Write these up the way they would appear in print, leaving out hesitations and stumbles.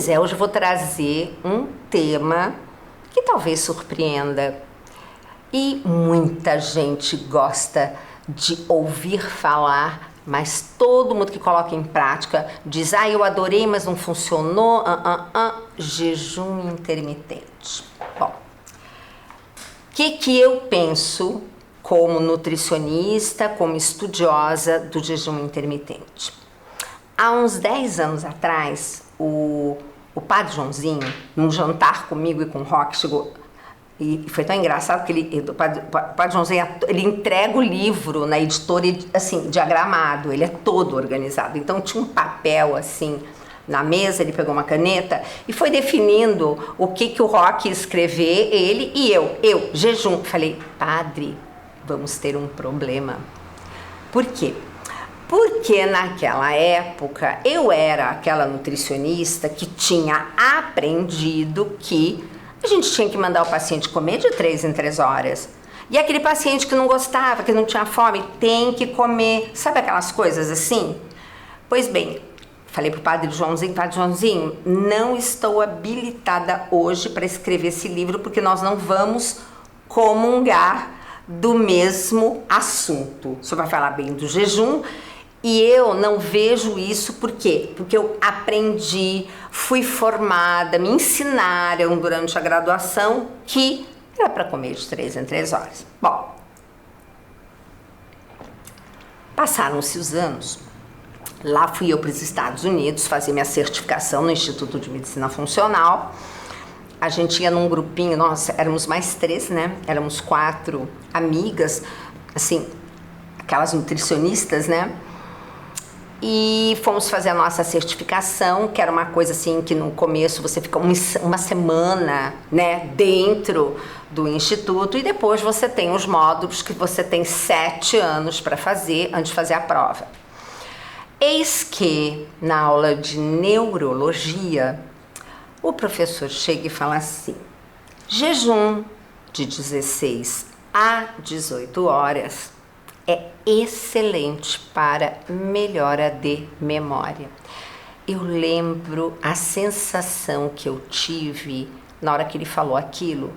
Pois é, hoje eu vou trazer um tema que talvez surpreenda. E muita gente gosta de ouvir falar, mas todo mundo que coloca em prática diz: ah, eu adorei, mas não funcionou. Jejum intermitente. Bom, o que eu penso como nutricionista, como estudiosa do jejum intermitente? Há uns 10 anos atrás, o Padre Joãozinho, num jantar comigo e com o Roque, chegou, e foi tão engraçado que o Padre Joãozinho, ele entrega o livro na editora, assim, diagramado, ele é todo organizado. Então tinha um papel, assim, na mesa, ele pegou uma caneta e foi definindo o que o Roque ia escrever, ele e eu, jejum. Falei: padre, vamos ter um problema. Por quê? Porque naquela época eu era aquela nutricionista que tinha aprendido que a gente tinha que mandar o paciente comer de 3 em 3 horas. E aquele paciente que não gostava, que não tinha fome, tem que comer. Sabe aquelas coisas assim? Pois bem, falei pro Padre Joãozinho, não estou habilitada hoje para escrever esse livro porque nós não vamos comungar do mesmo assunto. O senhor vai falar bem do jejum. E eu não vejo isso, por quê? Porque eu aprendi, fui formada, me ensinaram durante a graduação que era para comer de 3 em 3 horas. Bom, passaram-se os anos, lá fui eu para os Estados Unidos fazer minha certificação no Instituto de Medicina Funcional. A gente ia num grupinho, nossa, éramos mais 3, né? Éramos 4 amigas, assim, aquelas nutricionistas, né? E fomos fazer a nossa certificação, que era uma coisa assim que no começo você fica uma semana, né, dentro do instituto, e depois você tem os módulos que você tem 7 anos para fazer antes de fazer a prova. Eis que na aula de neurologia o professor chega e fala assim: jejum de 16 a 18 horas é excelente para melhora de memória. Eu lembro a sensação que eu tive na hora que ele falou aquilo,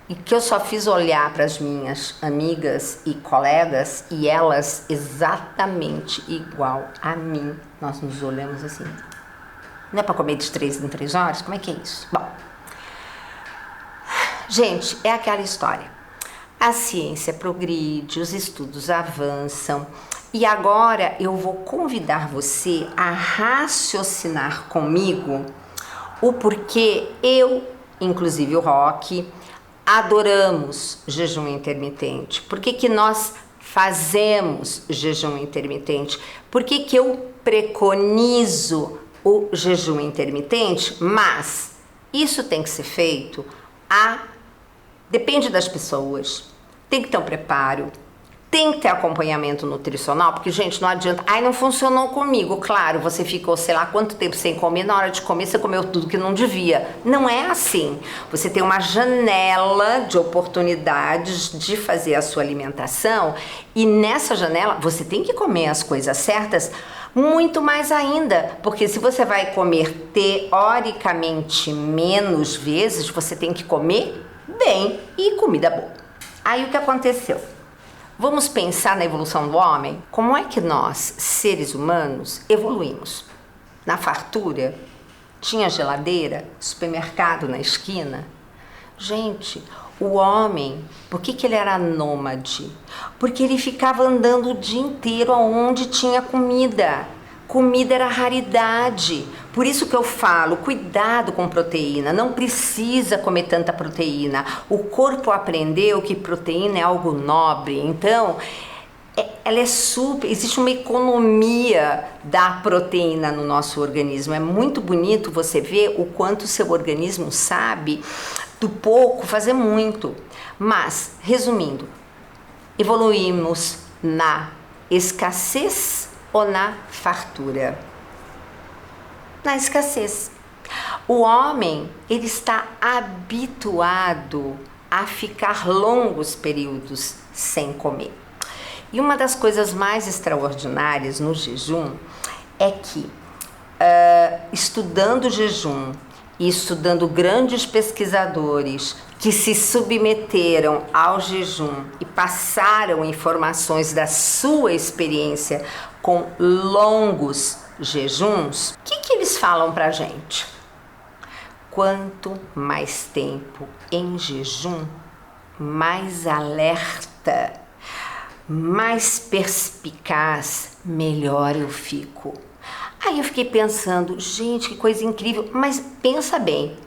e que eu só fiz olhar para as minhas amigas e colegas, e elas exatamente igual a mim. Nós nos olhamos assim: não é para comer de 3 em 3 horas? Como é que é isso? Bom, gente, é aquela história. A ciência progride, os estudos avançam, e agora eu vou convidar você a raciocinar comigo o porquê eu, inclusive o Roque, adoramos jejum intermitente. Por que nós fazemos jejum intermitente? Por que eu preconizo o jejum intermitente? Mas isso tem que ser feito depende das pessoas, tem que ter um preparo, tem que ter acompanhamento nutricional, porque, gente, não adianta, não funcionou comigo. Claro, você ficou, sei lá, quanto tempo sem comer, na hora de comer você comeu tudo que não devia. Não é assim. Você tem uma janela de oportunidades de fazer a sua alimentação, e nessa janela você tem que comer as coisas certas, muito mais ainda, porque se você vai comer teoricamente menos vezes, você tem que comer bem e comida boa. Aí o que aconteceu? Vamos pensar na evolução do homem? Como é que nós, seres humanos, evoluímos? Na fartura? Tinha geladeira? Supermercado na esquina? Gente, o homem, por que ele era nômade? Porque ele ficava andando o dia inteiro aonde tinha comida. Comida era raridade. Por isso que eu falo, cuidado com proteína, não precisa comer tanta proteína. O corpo aprendeu que proteína é algo nobre, então ela é existe uma economia da proteína no nosso organismo. É muito bonito você ver o quanto o seu organismo sabe do pouco fazer muito. Mas, resumindo, evoluímos na escassez ou na fartura? Na escassez. O homem, ele está habituado a ficar longos períodos sem comer. E uma das coisas mais extraordinárias no jejum é que, estudando o jejum e estudando grandes pesquisadores que se submeteram ao jejum e passaram informações da sua experiência com longos jejuns, o que eles falam pra gente? Quanto mais tempo em jejum, mais alerta, mais perspicaz, melhor eu fico. Aí eu fiquei pensando, gente, que coisa incrível, mas pensa bem,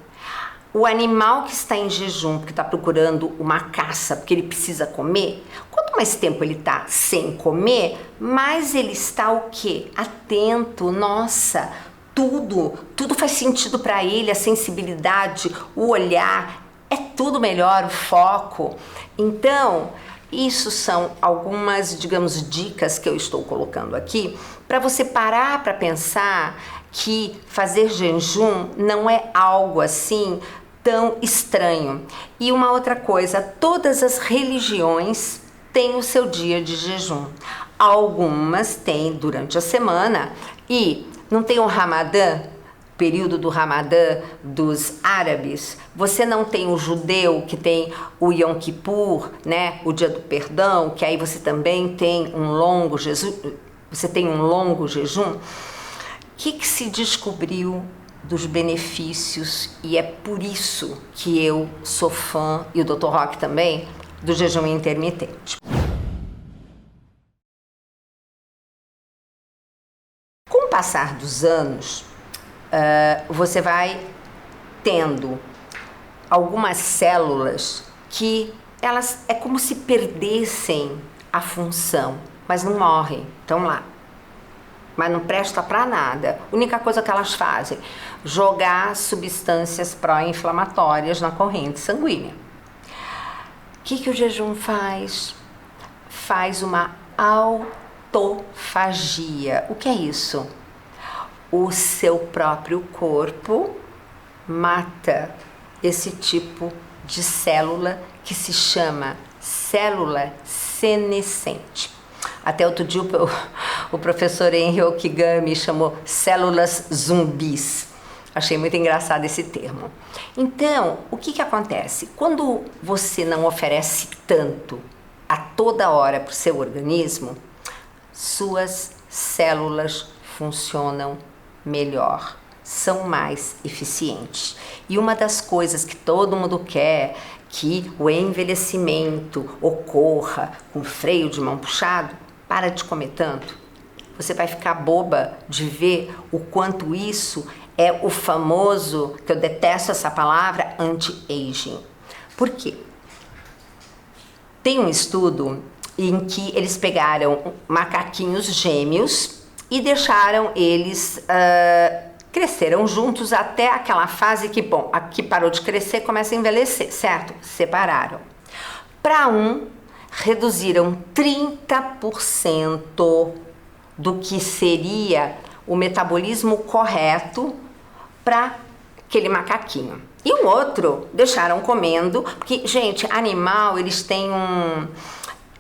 o animal que está em jejum, que está procurando uma caça, porque ele precisa comer, quanto mais tempo ele está sem comer, mais ele está o quê? Atento, nossa, tudo faz sentido para ele, a sensibilidade, o olhar, é tudo melhor, o foco. Então, isso são algumas, digamos, dicas que eu estou colocando aqui para você parar para pensar que fazer jejum não é algo assim tão estranho. E uma outra coisa, todas as religiões têm o seu dia de jejum. Algumas têm durante a semana e não tem o Ramadã, período do Ramadã dos árabes, você não tem o judeu que tem o Yom Kippur, né, o dia do perdão, que aí você também tem um longo jejum, O que se descobriu dos benefícios, e é por isso que eu sou fã, e o Dr. Rock também, do jejum intermitente. Com o passar dos anos, você vai tendo algumas células que elas é como se perdessem a função, mas não morrem, estão lá, mas não presta para nada. A única coisa que elas fazem, jogar substâncias pró-inflamatórias na corrente sanguínea. O que o jejum faz? Faz uma autofagia. O que é isso? O seu próprio corpo mata esse tipo de célula que se chama célula senescente. Até outro dia o professor Henry Okigami chamou células zumbis. Achei muito engraçado esse termo. Então, o que acontece? Quando você não oferece tanto a toda hora para o seu organismo, suas células funcionam melhor, são mais eficientes. E uma das coisas que todo mundo quer que o envelhecimento ocorra com freio de mão puxado, para de comer tanto. Você vai ficar boba de ver o quanto isso é o famoso, que eu detesto essa palavra, anti-aging. Por quê? Tem um estudo em que eles pegaram macaquinhos gêmeos e deixaram eles, cresceram juntos até aquela fase que, bom, aqui parou de crescer, começa a envelhecer, certo? Separaram. Para reduziram 30% do que seria o metabolismo correto para aquele macaquinho. E o outro deixaram comendo, porque, gente, animal, eles têm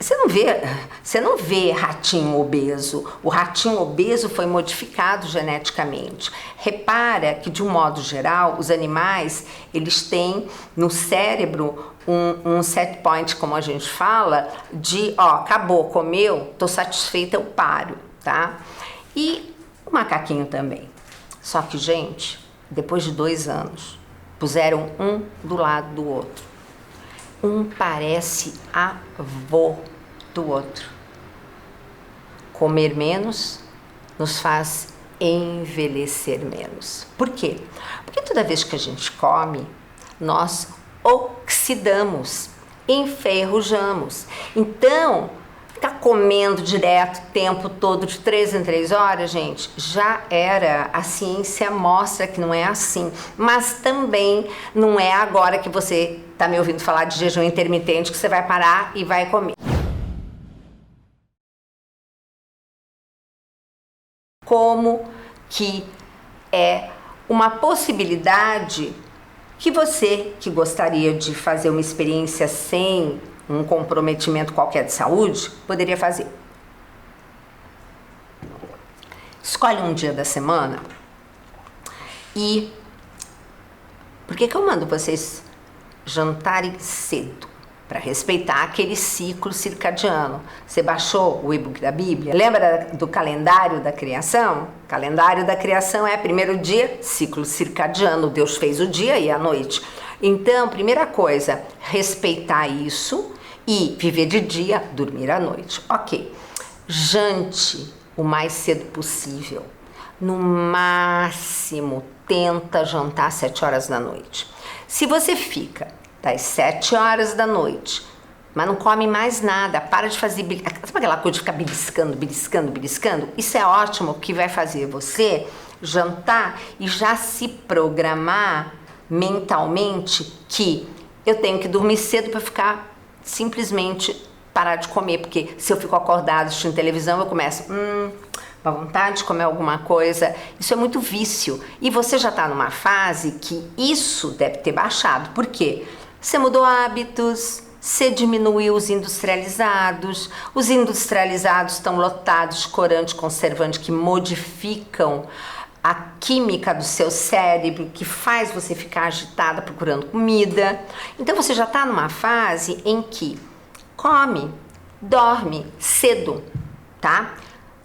Você não vê ratinho obeso. O ratinho obeso foi modificado geneticamente. Repara que, de um modo geral, os animais, eles têm no cérebro um set point, como a gente fala, de, acabou, comeu, tô satisfeita, eu paro, tá? E o macaquinho também. Só que, gente, depois de 2 anos, puseram um do lado do outro. Um parece avô do outro. Comer menos nos faz envelhecer menos. Por quê? Porque toda vez que a gente come, nós oxidamos, enferrujamos. Então, ficar comendo direto o tempo todo, de 3 em 3 horas, gente, já era. A ciência mostra que não é assim. Mas também não é agora que você está me ouvindo falar de jejum intermitente que você vai parar e vai comer. Como que é uma possibilidade que você, que gostaria de fazer uma experiência sem um comprometimento qualquer de saúde, poderia fazer. Escolhe um dia da semana e que eu mando vocês jantarem cedo? Para respeitar aquele ciclo circadiano. Você baixou o e-book da Bíblia? Lembra do calendário da criação? O calendário da criação é primeiro dia, ciclo circadiano. Deus fez o dia e a noite. Então, primeira coisa, respeitar isso e viver de dia, dormir à noite. Ok. Jante o mais cedo possível. No máximo, tenta jantar às 7 horas da noite. Se você fica das 7 horas da noite, mas não come mais nada, para de fazer, sabe aquela coisa de ficar beliscando? Isso é ótimo, que vai fazer você jantar e já se programar mentalmente que eu tenho que dormir cedo para ficar simplesmente parar de comer, porque se eu fico acordado assistindo televisão, eu começo, uma vontade de comer alguma coisa. Isso é muito vício. E você já está numa fase que isso deve ter baixado. Por quê? Você mudou hábitos, você diminuiu os industrializados estão lotados de corante, conservante que modificam a química do seu cérebro, que faz você ficar agitada procurando comida. Então você já está numa fase em que come, dorme cedo, tá?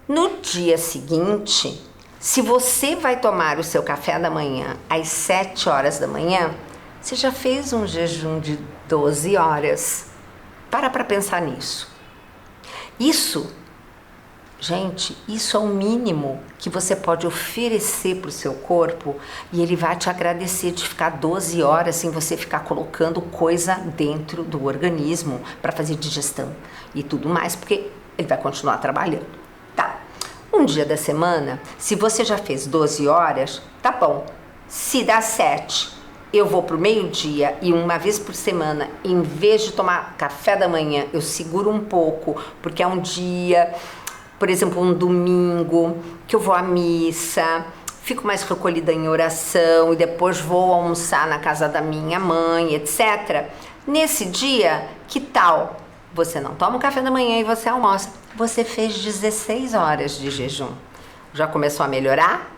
No dia seguinte, se você vai tomar o seu café da manhã às 7 horas da manhã, você já fez um jejum de 12 horas. Para pensar nisso. Isso, gente, isso é o mínimo que você pode oferecer para o seu corpo e ele vai te agradecer de ficar 12 horas sem você ficar colocando coisa dentro do organismo para fazer digestão e tudo mais, porque ele vai continuar trabalhando. Tá. Um dia da semana, se você já fez 12 horas, tá bom. Se dá 7, eu vou pro meio-dia e uma vez por semana, em vez de tomar café da manhã, eu seguro um pouco, porque é um dia, por exemplo, um domingo, que eu vou à missa, fico mais recolhida em oração e depois vou almoçar na casa da minha mãe, etc. Nesse dia, que tal? Você não toma o café da manhã e você almoça. Você fez 16 horas de jejum. Já começou a melhorar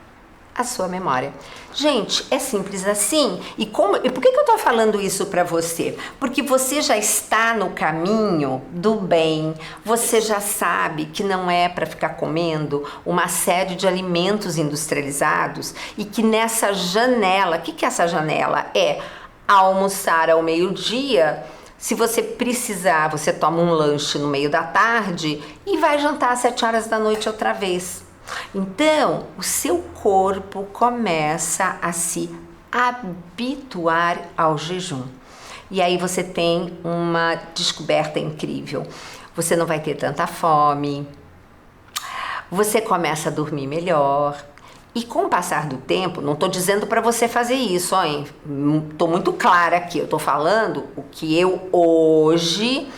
a sua memória. Gente, é simples assim. E por que eu tô falando isso para você? Porque você já está no caminho do bem. Você já sabe que não é para ficar comendo uma série de alimentos industrializados e que nessa janela, o que é essa janela? É almoçar ao meio-dia. Se você precisar, você toma um lanche no meio da tarde e vai jantar às 7 horas da noite outra vez. Então, o seu corpo começa a se habituar ao jejum. E aí você tem uma descoberta incrível. Você não vai ter tanta fome, você começa a dormir melhor. E com o passar do tempo, não estou dizendo para você fazer isso, hein? Estou muito clara aqui, eu estou falando o que eu hoje,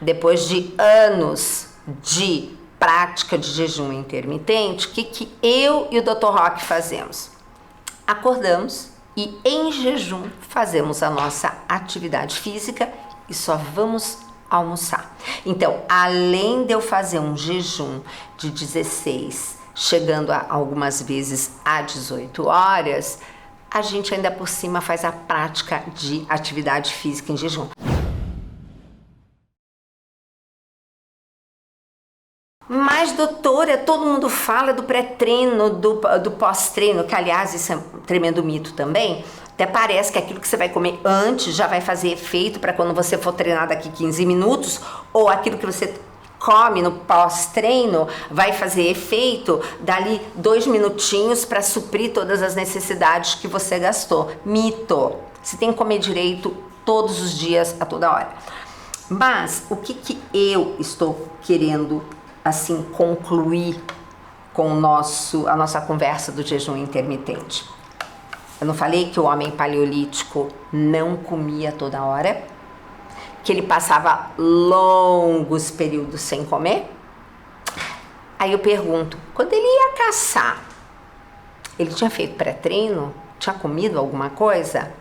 depois de anos de prática de jejum intermitente, o que eu e o Dr. Rock fazemos? Acordamos e em jejum fazemos a nossa atividade física e só vamos almoçar. Então, além de eu fazer um jejum de 16, chegando a algumas vezes a 18 horas, a gente ainda por cima faz a prática de atividade física em jejum. Mas, doutora, todo mundo fala do pré-treino, do pós-treino, que aliás isso é um tremendo mito também. Até parece que aquilo que você vai comer antes já vai fazer efeito para quando você for treinar daqui 15 minutos, ou aquilo que você come no pós-treino vai fazer efeito dali 2 minutinhos para suprir todas as necessidades que você gastou. Mito! Você tem que comer direito todos os dias, a toda hora. Mas o que eu estou querendo assim concluir com a nossa conversa do jejum intermitente? Eu não falei que o homem paleolítico não comia toda hora? Que ele passava longos períodos sem comer? Aí eu pergunto, quando ele ia caçar, ele tinha feito pré-treino? Tinha comido alguma coisa?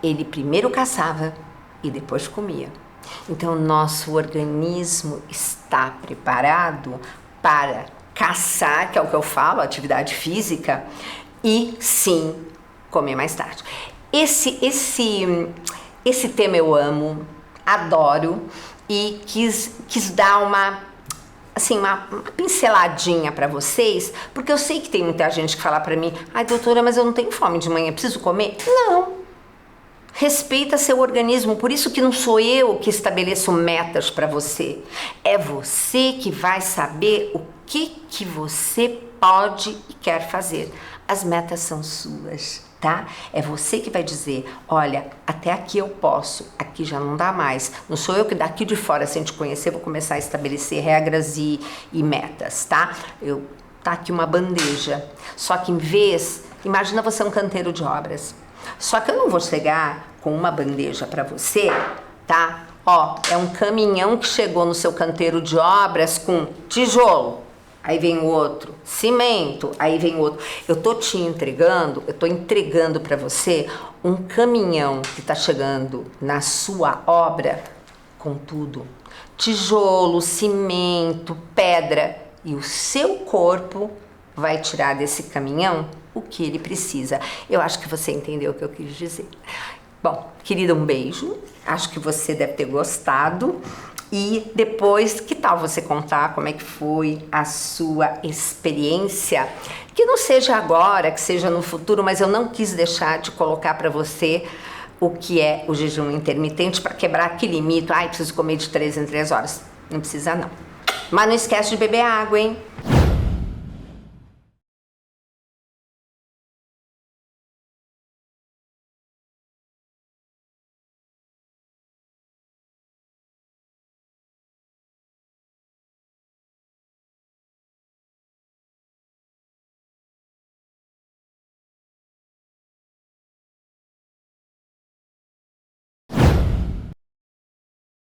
Ele primeiro caçava e depois comia. Então, nosso organismo está preparado para caçar, que é o que eu falo, atividade física, e sim comer mais tarde. Esse tema eu amo, adoro e quis dar uma pinceladinha para vocês, porque eu sei que tem muita gente que fala para mim: ai, doutora, mas eu não tenho fome de manhã, preciso comer? Não. Respeita seu organismo, por isso que não sou eu que estabeleço metas para você. É você que vai saber o que você pode e quer fazer. As metas são suas, tá? É você que vai dizer: olha, até aqui eu posso, aqui já não dá mais. Não sou eu que daqui de fora, sem te conhecer, vou começar a estabelecer regras e metas, tá? Tá aqui uma bandeja. Só que imagina você um canteiro de obras. Só que eu não vou chegar com uma bandeja para você, tá? Ó, é um caminhão que chegou no seu canteiro de obras com tijolo. Aí vem o outro, cimento, aí vem o outro. Eu tô entregando para você um caminhão que tá chegando na sua obra com tudo. Tijolo, cimento, pedra. E o seu corpo vai tirar desse caminhão o que ele precisa. Eu acho que você entendeu o que eu quis dizer. Bom, querida, um beijo. Acho que você deve ter gostado. E depois, que tal você contar como é que foi a sua experiência? Que não seja agora, que seja no futuro, mas eu não quis deixar de colocar para você o que é o jejum intermitente para quebrar aquele mito: ai, preciso comer de 3 em 3 horas. Não precisa não. Mas não esquece de beber água, hein?